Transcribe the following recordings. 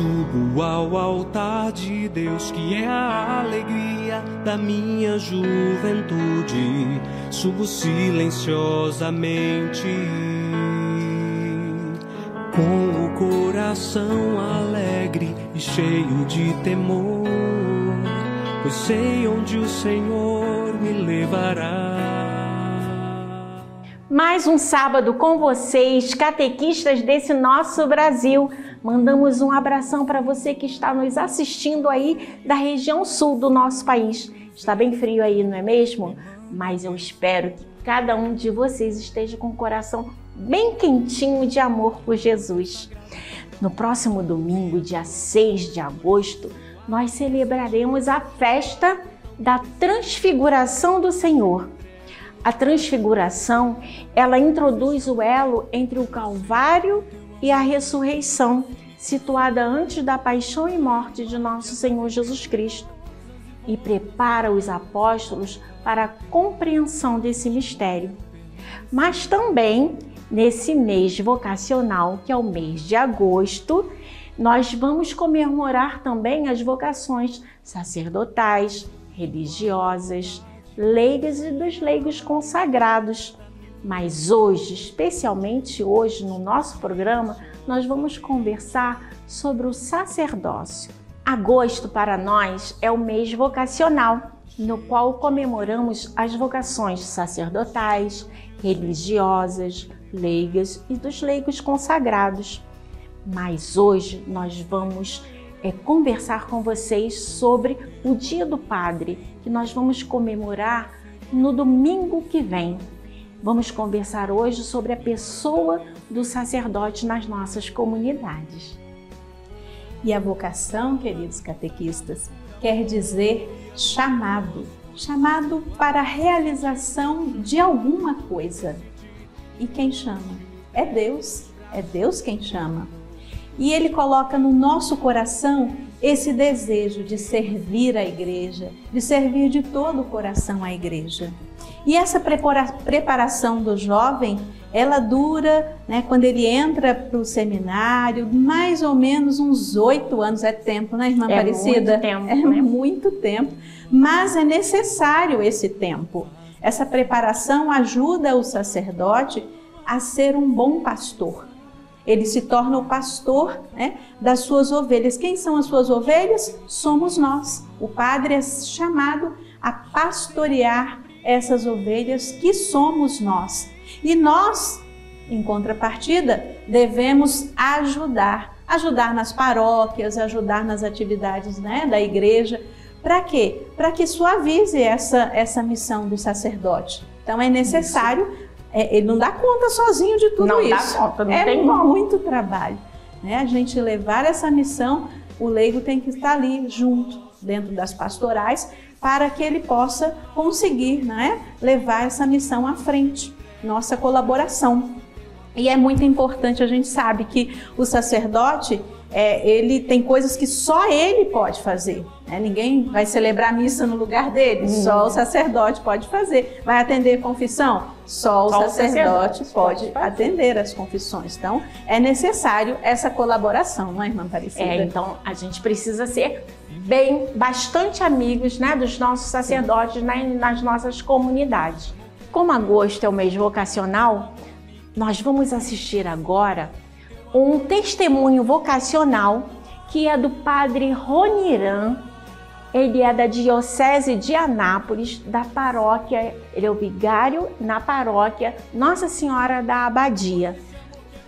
subo ao altar de Deus, que é a alegria da minha juventude. Subo silenciosamente, com o coração alegre e cheio de temor, pois sei onde o Senhor me levará. Mais um sábado com vocês, catequistas desse nosso Brasil. Mandamos um abração para você que está nos assistindo aí da região sul do nosso país. Está bem frio aí, não é mesmo? Mas eu espero que cada um de vocês esteja com o coração bem quentinho de amor por Jesus. No próximo domingo, dia 6 de agosto, nós celebraremos a festa da Transfiguração do Senhor. A Transfiguração, ela introduz o elo entre o Calvário e a ressurreição, situada antes da paixão e morte de nosso Senhor Jesus Cristo, e prepara os apóstolos para a compreensão desse mistério. Mas também, nesse mês vocacional, que é o mês de agosto, nós vamos comemorar também as vocações sacerdotais, religiosas, leigas e dos leigos consagrados. Mas hoje, especialmente hoje no nosso programa, nós vamos conversar sobre o sacerdócio. Agosto para nós é o mês vocacional, no qual comemoramos as vocações sacerdotais, religiosas, leigas e dos leigos consagrados. Mas hoje nós vamos conversar com vocês sobre o Dia do Padre, que nós vamos comemorar no domingo que vem. Vamos conversar hoje sobre a pessoa do sacerdote nas nossas comunidades. E a vocação, queridos catequistas, quer dizer chamado. Chamado para a realização de alguma coisa. E quem chama? É Deus quem chama. E Ele coloca no nosso coração esse desejo de servir a igreja, de servir de todo o coração a igreja. E essa preparação do jovem, ela dura, quando ele entra para o seminário, mais ou menos uns 8 anos. É tempo, né, irmã Aparecida? Muito tempo, é muito tempo, mas é necessário esse tempo. Essa preparação ajuda o sacerdote a ser um bom pastor. Ele se torna o pastor, das suas ovelhas. Quem são as suas ovelhas? Somos nós. O padre é chamado a pastorear essas ovelhas que somos nós. E nós, em contrapartida, devemos ajudar nas paróquias, ajudar nas atividades, da igreja. Para quê? Para que suavize essa missão do sacerdote. Então é necessário. Ele não dá conta sozinho de tudo isso. Não dá conta, não tem como. É muito trabalho. A gente levar essa missão, o leigo tem que estar ali junto, dentro das pastorais, para que ele possa conseguir, levar essa missão à frente, nossa colaboração. E é muito importante, a gente sabe que o sacerdote, ele tem coisas que só ele pode fazer. Ninguém vai celebrar a missa no lugar dele, só o sacerdote pode fazer. Vai atender confissão? Só o sacerdote pode atender as confissões. Então, é necessário essa colaboração, não é, irmã Aparecida? Então, a gente precisa ser bastante amigos, dos nossos sacerdotes nas nossas comunidades. Como agosto é o mês vocacional, nós vamos assistir agora um testemunho vocacional que é do padre Roniran. Ele é da Diocese de Anápolis, da paróquia, ele é o vigário na paróquia Nossa Senhora da Abadia.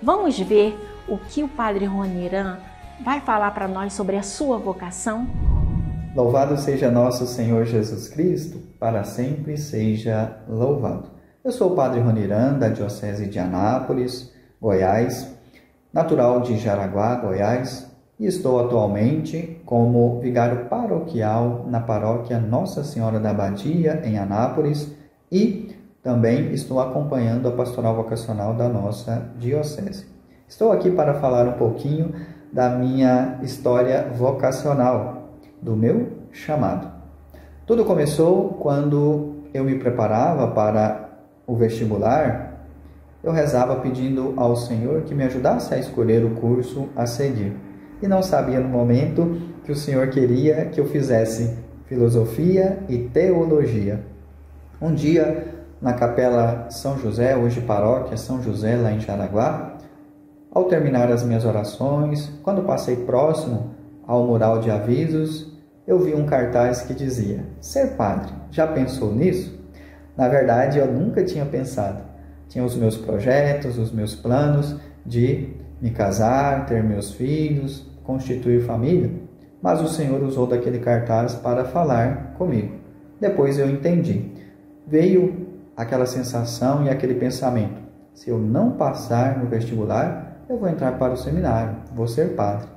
Vamos ver o que o padre Roniran vai falar para nós sobre a sua vocação? Louvado seja nosso Senhor Jesus Cristo, para sempre seja louvado. Eu sou o padre Roniran, da Diocese de Anápolis, Goiás, natural de Jaraguá, Goiás, e estou atualmente como vigário paroquial na paróquia Nossa Senhora da Abadia, em Anápolis, e também estou acompanhando a pastoral vocacional da nossa diocese. Estou aqui para falar um pouquinho da minha história vocacional, do meu chamado. Tudo começou quando eu me preparava para o vestibular. Eu rezava pedindo ao Senhor que me ajudasse a escolher o curso a seguir. e não sabia no momento que o Senhor queria que eu fizesse filosofia e teologia. Um dia, na Capela São José, hoje paróquia São José, lá em Jaraguá, ao terminar as minhas orações, quando passei próximo ao mural de avisos, eu vi um cartaz que dizia: ser padre, já pensou nisso? Na verdade, eu nunca tinha pensado. Tinha os meus projetos, os meus planos de me casar, ter meus filhos, constituir família, mas o Senhor usou daquele cartaz para falar comigo. Depois eu entendi. Veio aquela sensação e aquele pensamento: se eu não passar no vestibular, eu vou entrar para o seminário, vou ser padre.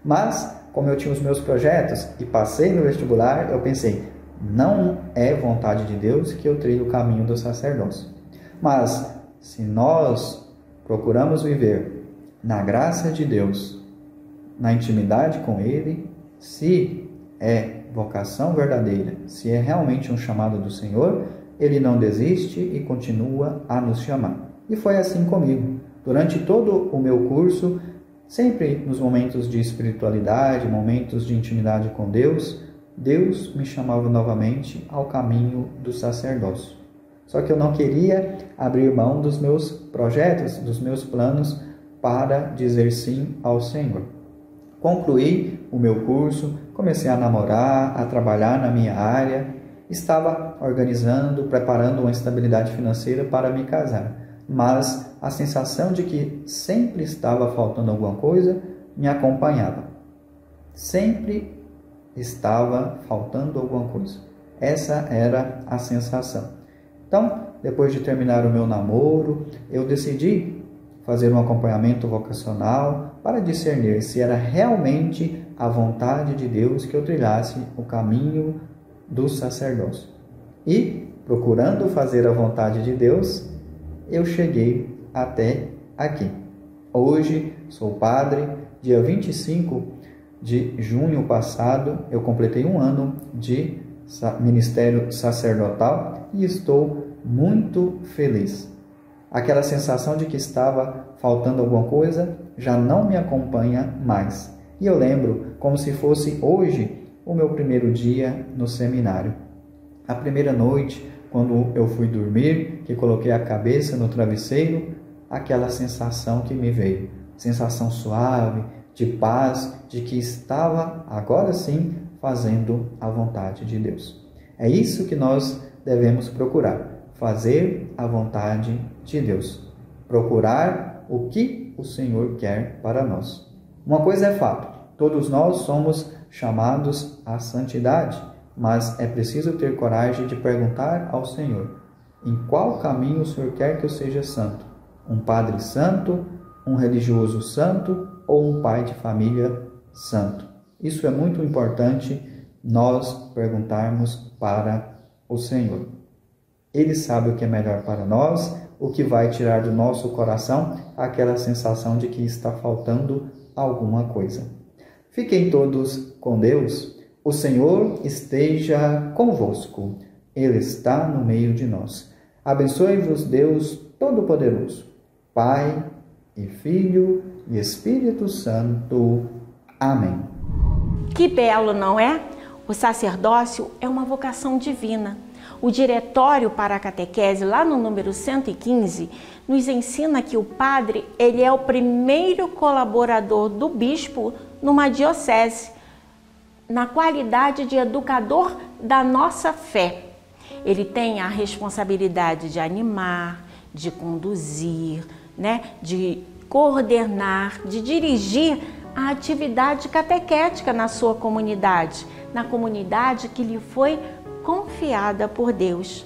Mas, como eu tinha os meus projetos e passei no vestibular, eu pensei: não é vontade de Deus que eu trilhe o caminho do sacerdócio. Mas, se nós procuramos viver na graça de Deus, na intimidade com Ele, se é vocação verdadeira, se é realmente um chamado do Senhor, Ele não desiste e continua a nos chamar. E foi assim comigo. Durante todo o meu curso, sempre nos momentos de espiritualidade, momentos de intimidade com Deus, Deus me chamava novamente ao caminho do sacerdócio. Só que eu não queria abrir mão dos meus projetos, dos meus planos, para dizer sim ao Senhor. Concluí o meu curso, comecei a namorar, a trabalhar na minha área, estava organizando, preparando uma estabilidade financeira para me casar. Mas a sensação de que sempre estava faltando alguma coisa me acompanhava. Sempre estava faltando alguma coisa. Essa era a sensação. Então, depois de terminar o meu namoro, eu decidi fazer um acompanhamento vocacional para discernir se era realmente a vontade de Deus que eu trilhasse o caminho do sacerdócio. E, procurando fazer a vontade de Deus, eu cheguei até aqui. Hoje sou padre. Dia 25 de junho passado eu completei um ano de ministério sacerdotal e estou muito feliz. Aquela sensação de que estava faltando alguma coisa já não me acompanha mais. E eu lembro como se fosse hoje o meu primeiro dia no seminário. A primeira noite, quando eu fui dormir, que coloquei a cabeça no travesseiro, aquela sensação que me veio. Sensação suave, de paz, de que estava, agora sim, fazendo a vontade de Deus. É isso que nós devemos procurar, fazer a vontade de Deus. Procurar o que o Senhor quer para nós. Uma coisa é fato, todos nós somos chamados à santidade, mas é preciso ter coragem de perguntar ao Senhor: em qual caminho o Senhor quer que eu seja santo? Um padre santo, um religioso santo ou um pai de família santo? Isso é muito importante nós perguntarmos para o Senhor. Ele sabe o que é melhor para nós, o que vai tirar do nosso coração aquela sensação de que está faltando alguma coisa. Fiquem todos com Deus. O Senhor esteja convosco. Ele está no meio de nós. Abençoe-vos Deus Todo-Poderoso, Pai e Filho e Espírito Santo. Amém. Que belo, não é? O sacerdócio é uma vocação divina. O Diretório para a Catequese, lá no número 115, nos ensina que o padre ele é o primeiro colaborador do bispo numa diocese, na qualidade de educador da nossa fé. Ele tem a responsabilidade de animar, de conduzir, de coordenar, de dirigir a atividade catequética na sua comunidade, na comunidade que lhe foi confiada por Deus.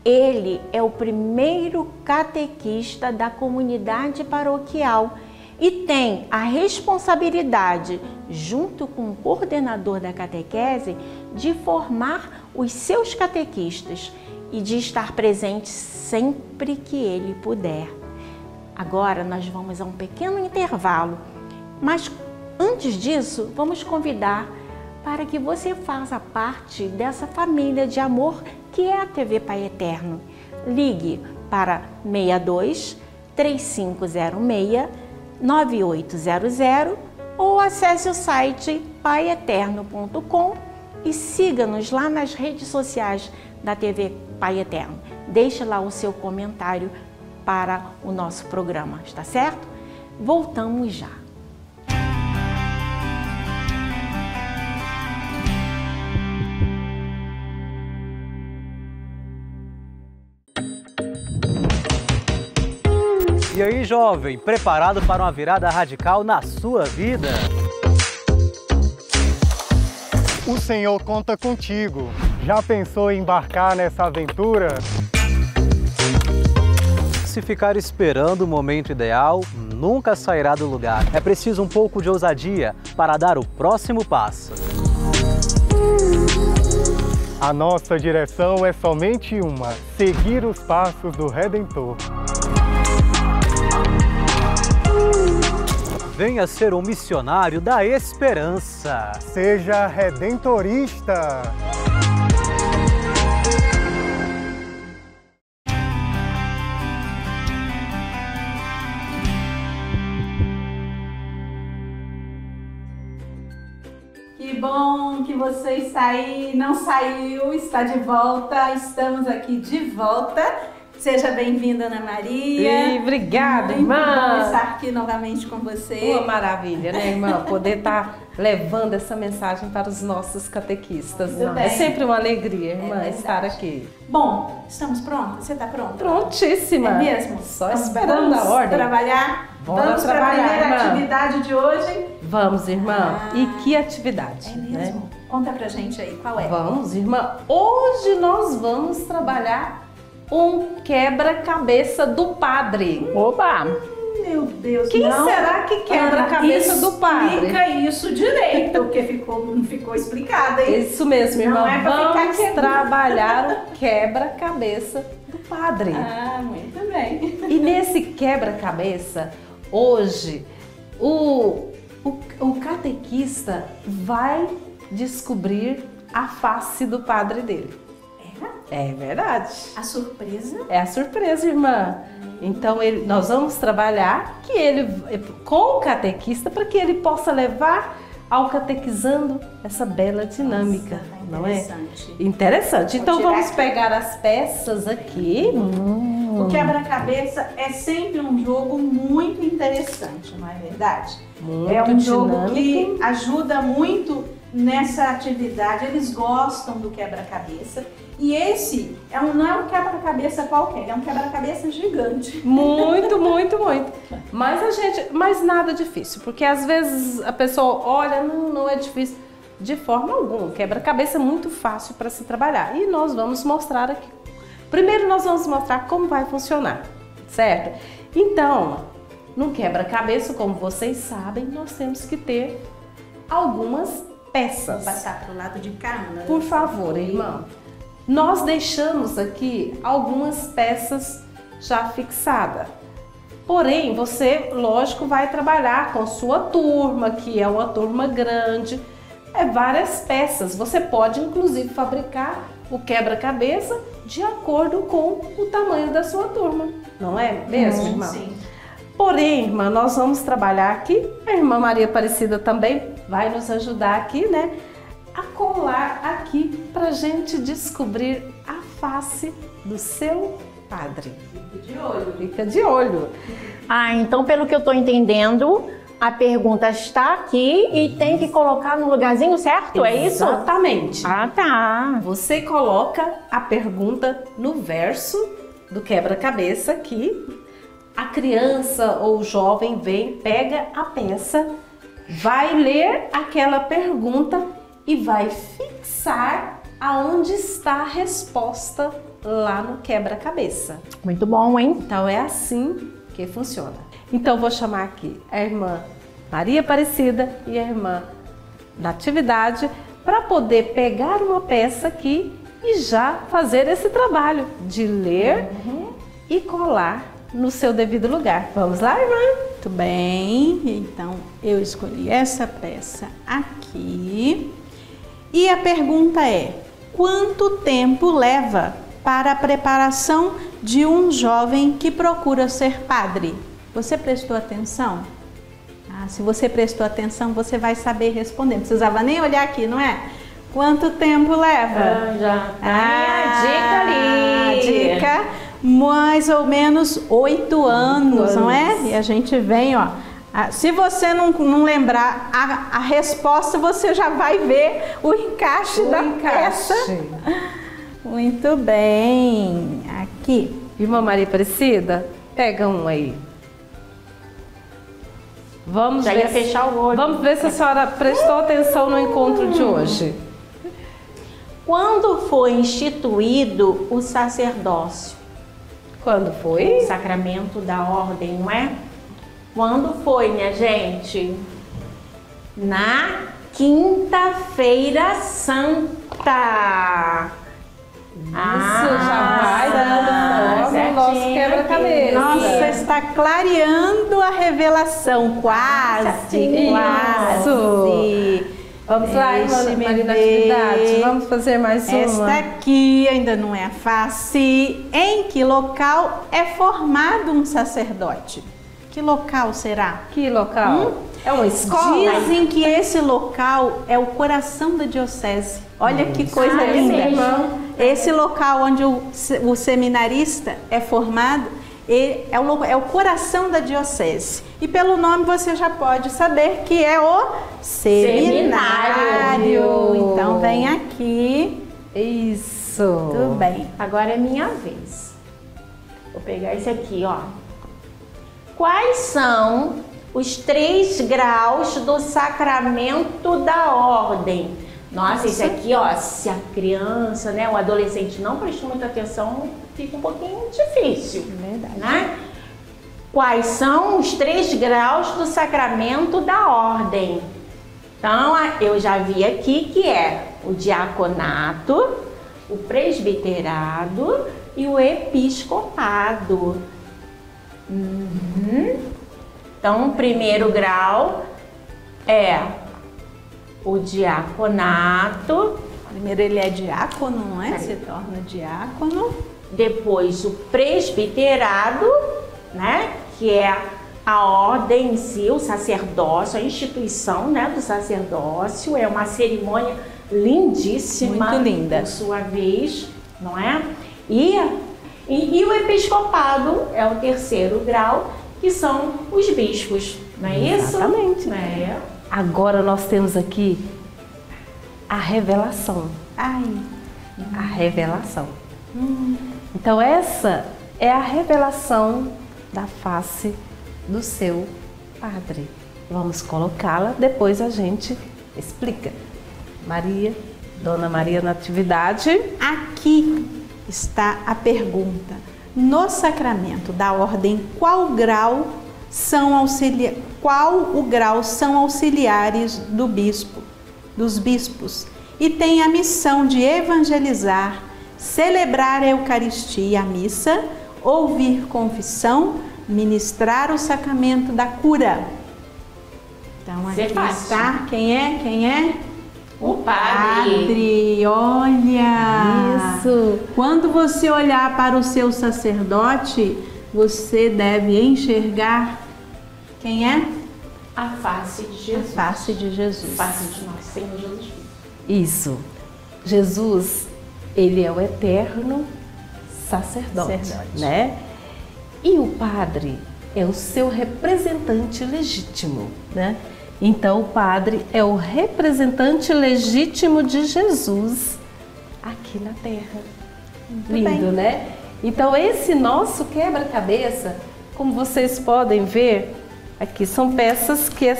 Ele é o primeiro catequista da comunidade paroquial e tem a responsabilidade, junto com o coordenador da catequese, de formar os seus catequistas e de estar presente sempre que ele puder. Agora nós vamos a um pequeno intervalo, mas antes disso, vamos convidar para que você faça parte dessa família de amor que é a TV Pai Eterno. Ligue para 62 3506 9800 ou acesse o site paieterno.com e siga-nos lá nas redes sociais da TV Pai Eterno. Deixe lá o seu comentário para o nosso programa, está certo? Voltamos já. E aí, jovem, preparado para uma virada radical na sua vida? O Senhor conta contigo. Já pensou em embarcar nessa aventura? Se ficar esperando o momento ideal, nunca sairá do lugar. É preciso um pouco de ousadia para dar o próximo passo. A nossa direção é somente uma: seguir os passos do Redentor. Venha ser um missionário da esperança. Seja redentorista. Que bom que você está aí, não saiu, está de volta, estamos aqui de volta. Seja bem-vinda, Ana Maria. Obrigada, irmã. Muito bom estar aqui novamente com você. Uma maravilha, né, irmã? Poder estar levando essa mensagem para os nossos catequistas. É sempre uma alegria, irmã, estar aqui. Bom, estamos prontas? Você está pronta? Prontíssima. É mesmo? Só esperando a ordem. Trabalhar? Vamos para a primeira irmã. atividade de hoje? Vamos, irmã. E que atividade? É mesmo? Né? Conta pra gente aí, qual é? Vamos, irmã. Hoje nós vamos trabalhar um quebra-cabeça do padre. Oba! Meu Deus, Quem será que quebra a cabeça do padre? Explica isso direito, porque não ficou explicado, hein? Isso mesmo, irmã. Não é pra Vamos ficar trabalhar o quebra-cabeça do padre. Ah, muito bem. E nesse quebra-cabeça, hoje, o catequista vai descobrir a face do padre dele. É verdade. A surpresa? É a surpresa, irmã. Então, nós vamos trabalhar com o catequista para que ele possa levar ao catequizando essa bela dinâmica. Nossa, não é? Interessante. Então, vamos pegar as peças aqui. O quebra-cabeça é sempre um jogo muito interessante, não é verdade? Muito é um dinâmico. Jogo que ajuda muito nessa atividade. Eles gostam do quebra-cabeça. E esse não é um quebra-cabeça qualquer, é um quebra-cabeça gigante. Muito, muito, muito. Mas nada difícil, porque às vezes a pessoa olha, não é difícil de forma alguma. Quebra-cabeça é muito fácil para se trabalhar. E nós vamos mostrar aqui. Primeiro nós vamos mostrar como vai funcionar, certo? Então, no quebra-cabeça, como vocês sabem, nós temos que ter algumas peças. Vou passar para o lado de cá, Ana. Por favor, irmão. Nós deixamos aqui algumas peças já fixadas. Porém, você, lógico, vai trabalhar com sua turma, que é uma turma grande. Várias peças. Você pode, inclusive, fabricar o quebra-cabeça de acordo com o tamanho da sua turma. Não é mesmo, irmã? Sim. Porém, irmã, nós vamos trabalhar aqui. A irmã Maria Aparecida também vai nos ajudar aqui, né? A colar aqui pra gente descobrir a face do seu padre. Fica de olho. Fica de olho. Então pelo que eu tô entendendo, a pergunta está aqui e tem que colocar no lugarzinho certo, é isso? Exatamente. Tá. Você coloca a pergunta no verso do quebra-cabeça aqui. A criança ou o jovem vem, pega a peça, vai ler aquela pergunta e vai fixar aonde está a resposta lá no quebra-cabeça. Muito bom, hein? Então é assim que funciona. Então vou chamar aqui a irmã Maria Aparecida e a irmã Natividade para poder pegar uma peça aqui e já fazer esse trabalho de ler e colar no seu devido lugar. Vamos lá, irmã? Muito bem. Então eu escolhi essa peça aqui. E a pergunta é: quanto tempo leva para a preparação de um jovem que procura ser padre? Você prestou atenção? Ah, se você prestou atenção, você vai saber responder. Não precisava nem olhar aqui, não é? Quanto tempo leva? Já tá a dica ali. Dica, mais ou menos 8 anos, não é? E a gente vem, ó. Se você não lembrar a resposta, você já vai ver o encaixe da peça. Muito bem. Aqui. Irmã Maria Aparecida, pega um aí. Vamos Já ver ia fechar o olho. Vamos ver se a senhora prestou atenção no encontro de hoje. Quando foi instituído o sacerdócio? Quando foi? O sacramento da ordem, não é? Quando foi, minha gente? Na Quinta-feira Santa. Isso já vai dando forma no nosso quebra-cabeça. Nossa, está clareando a revelação. Quase. Vamos lá, irmã Maria Natividade. Vamos fazer mais uma. Esta aqui ainda não é a face. Em que local é formado um sacerdote? Que local será? Que local? É uma escola? Dizem que esse local é o coração da diocese. Olha que coisa linda. Esse local onde o seminarista é formado é o coração da diocese. E pelo nome você já pode saber que é o seminário. Então vem aqui. Isso. Tudo bem. Agora é minha vez. Vou pegar esse aqui, ó. Quais são os 3 graus do sacramento da ordem? Nossa, esse aqui, ó, se a criança, né, o adolescente não prestou muita atenção, fica um pouquinho difícil. Verdade. Né? Quais são os 3 graus do sacramento da ordem? Então, eu já vi aqui que é o diaconato, o presbiterado e o episcopado. Então, o primeiro grau é o diaconato. Primeiro ele é diácono, não é? Se torna diácono. Depois o presbiterado, né? Que é a ordem em si, o sacerdócio, a instituição, né, do sacerdócio. É uma cerimônia lindíssima. Muito linda. Por sua vez, não é? E o episcopado é o 3º grau, que são os bispos, não é isso? Exatamente. É. Agora nós temos aqui a revelação. A revelação. Então essa é a revelação da face do seu padre. Vamos colocá-la, depois a gente explica. Maria, Dona Maria Natividade. Aqui está a pergunta. No sacramento da ordem, qual o grau são auxiliares dos bispos e tem a missão de evangelizar, celebrar a Eucaristia e a missa, ouvir confissão, ministrar o sacramento da cura? Então aqui está, quem é? O padre. Olha! Isso! Quando você olhar para o seu sacerdote, você deve enxergar quem é? A face de Jesus. A face de Jesus. A face de nosso Senhor Jesus Cristo. Isso. Jesus, ele é o eterno sacerdote, né? E o padre é o seu representante legítimo, né? Então o padre é o representante legítimo de Jesus aqui na terra. Lindo, né? Então esse nosso quebra-cabeça, como vocês podem ver, aqui são peças que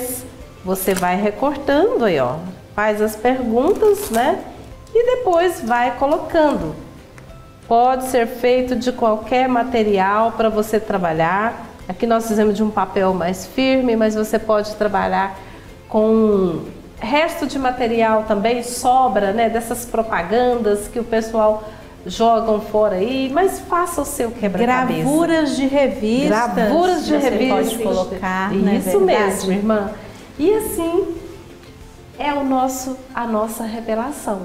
você vai recortando aí, ó. Faz as perguntas, né? E depois vai colocando. Pode ser feito de qualquer material para você trabalhar. Aqui nós fizemos de um papel mais firme, mas você pode trabalhar com resto de material também, sobra, né, dessas propagandas que o pessoal jogam fora aí, mas faça o seu quebra-cabeça. Gravuras de revistas. Gravuras de revistas. Pode colocar, isso mesmo, irmã. E assim é a nossa revelação,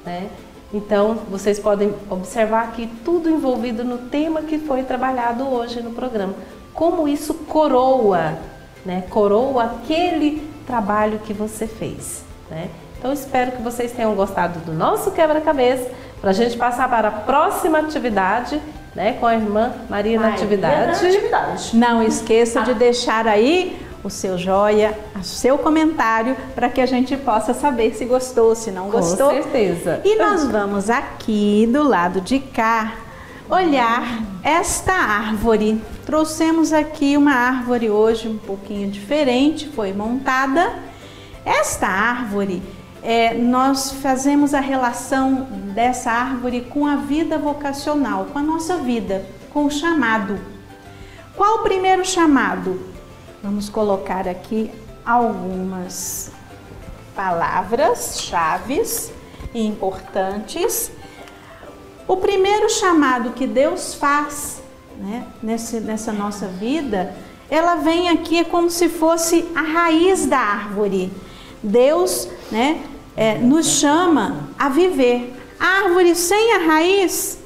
né? Então, vocês podem observar aqui tudo envolvido no tema que foi trabalhado hoje no programa. Como isso coroa né, coroa aquele trabalho que você fez, né? Então espero que vocês tenham gostado do nosso quebra-cabeça, para a gente passar para a próxima atividade, né, com a irmã Maria Natividade. Não esqueça de deixar aí o seu joia, o seu comentário, para que a gente possa saber se gostou, se não gostou. Com certeza. E nós vamos aqui do lado de cá olhar esta árvore. Trouxemos aqui uma árvore hoje um pouquinho diferente, foi montada. Esta árvore, nós fazemos a relação dessa árvore com a vida vocacional, com a nossa vida, com o chamado. Qual o primeiro chamado? Vamos colocar aqui algumas palavras-chave importantes. O primeiro chamado que Deus faz, né, nessa nossa vida, ela vem aqui, é como se fosse a raiz da árvore. Deus, né, nos chama a viver. A árvore sem a raiz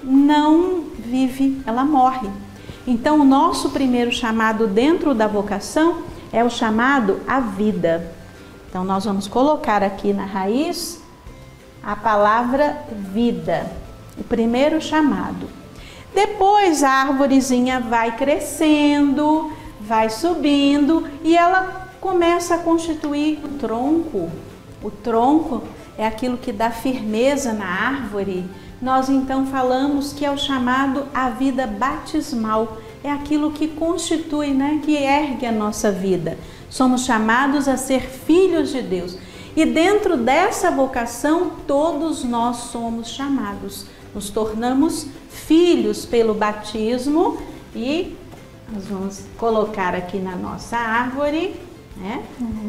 não vive, ela morre. Então, o nosso primeiro chamado dentro da vocação é o chamado à vida. Então, nós vamos colocar aqui na raiz a palavra vida, o primeiro chamado. Depois, a árvorezinha vai crescendo, vai subindo e ela começa a constituir o tronco. O tronco é aquilo que dá firmeza na árvore. Nós então falamos que é o chamado à vida batismal. É aquilo que constitui, né, que ergue a nossa vida. Somos chamados a ser filhos de Deus. E dentro dessa vocação, todos nós somos chamados. Nos tornamos filhos pelo batismo e nós vamos colocar aqui na nossa árvore, né,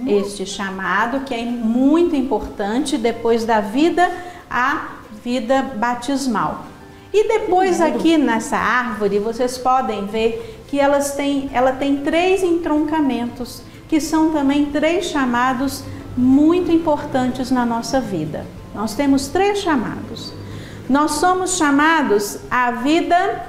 este chamado que é muito importante depois da vida, a vida batismal. E depois aqui nessa árvore, vocês podem ver que ela tem 3 entroncamentos, que são também 3 chamados muito importantes na nossa vida. Nós temos 3 chamados. Nós somos chamados à vida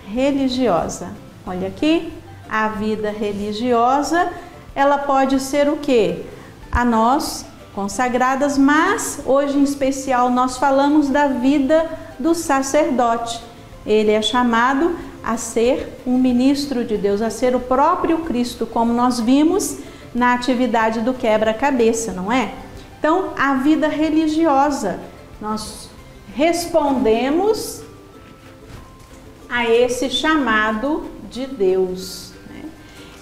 religiosa. Olha aqui, a vida religiosa, ela pode ser o quê? A nós consagradas, mas hoje em especial nós falamos da vida do sacerdote. Ele é chamado a ser um ministro de Deus, a ser o próprio Cristo, como nós vimos na atividade do quebra-cabeça, não é? Então, a vida religiosa, nós respondemos a esse chamado de Deus, né?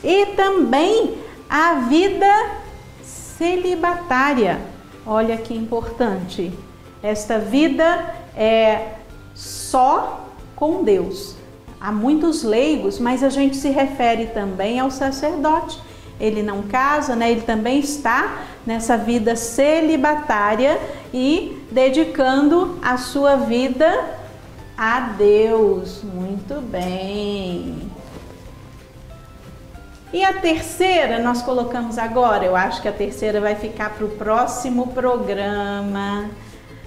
E também a vida celibatária. Olha que importante. Esta vida é só com Deus. Há muitos leigos, mas a gente se refere também ao sacerdote. Ele não casa, né? Ele também está nessa vida celibatária e dedicando a sua vida a Deus. Muito bem. E a terceira nós colocamos agora, eu acho que a terceira vai ficar para o próximo programa.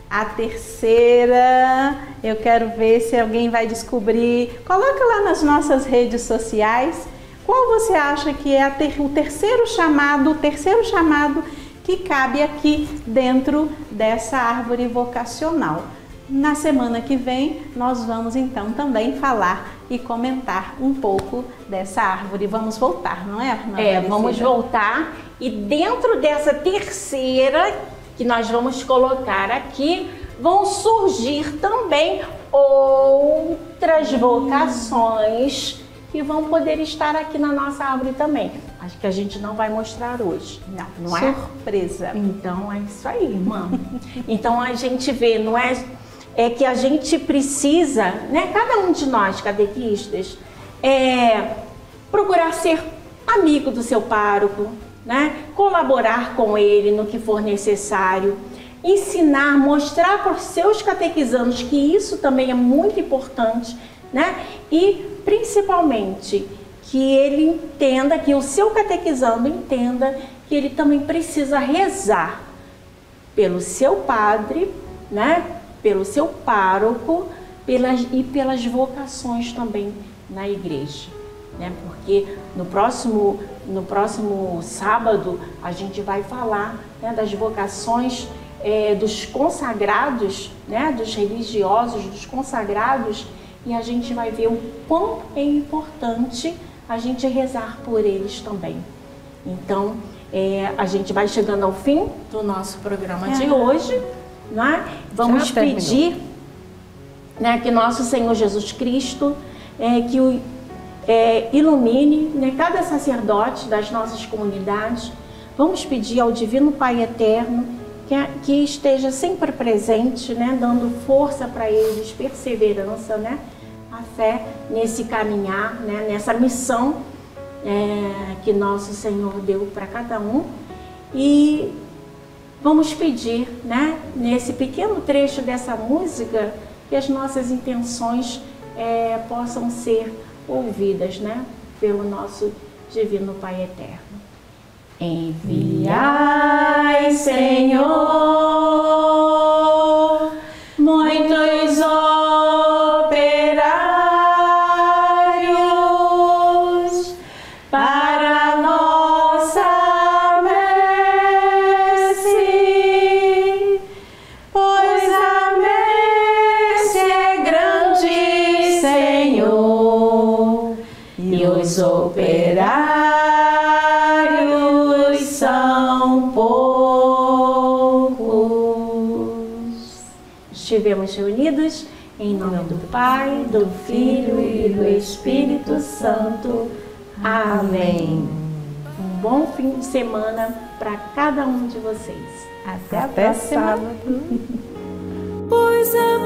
A terceira, eu quero ver se alguém vai descobrir. Coloca lá nas nossas redes sociais. Qual você acha que é o terceiro chamado que cabe aqui dentro dessa árvore vocacional? Na semana que vem, nós vamos então também falar e comentar um pouco dessa árvore. Vamos voltar, não é, irmã? Vamos voltar. E dentro dessa terceira, que nós vamos colocar aqui, vão surgir também outras vocações que vão poder estar aqui na nossa árvore também. Acho que a gente não vai mostrar hoje. Não é? Surpresa. Então, é isso aí, irmã. Então, a gente vê, não é? É que a gente precisa, né, cada um de nós, catequistas, procurar ser amigo do seu pároco, né, colaborar com ele no que for necessário, ensinar, mostrar para os seus catequizandos que isso também é muito importante, né, e principalmente que ele entenda, que o seu catequizando entenda que ele também precisa rezar pelo seu padre, né, pelo seu pároco e pelas vocações também na igreja. né? Porque no próximo sábado a gente vai falar, né, das vocações dos consagrados, né, dos religiosos, dos consagrados, e a gente vai ver o quão é importante a gente rezar por eles também. Então, a gente vai chegando ao fim do nosso programa de hoje, né? Vamos pedir, né, que nosso Senhor Jesus Cristo ilumine, né, cada sacerdote das nossas comunidades. Vamos pedir ao Divino Pai Eterno que esteja sempre presente, né, dando força para eles, perseverança, né, a fé nesse caminhar, né, nessa missão que nosso Senhor deu para cada um. E vamos pedir, né, nesse pequeno trecho dessa música, que as nossas intenções possam ser ouvidas, né, pelo nosso Divino Pai Eterno. Enviai, Senhor, muitos operários para nossa messe, pois a messe é grande, Senhor, e os operários são poucos. Estivemos reunidos em nome do Pai, do Filho e do Espírito Santo. Amém. Um bom fim de semana para cada um de vocês. Até a próxima. Sábado. Pois a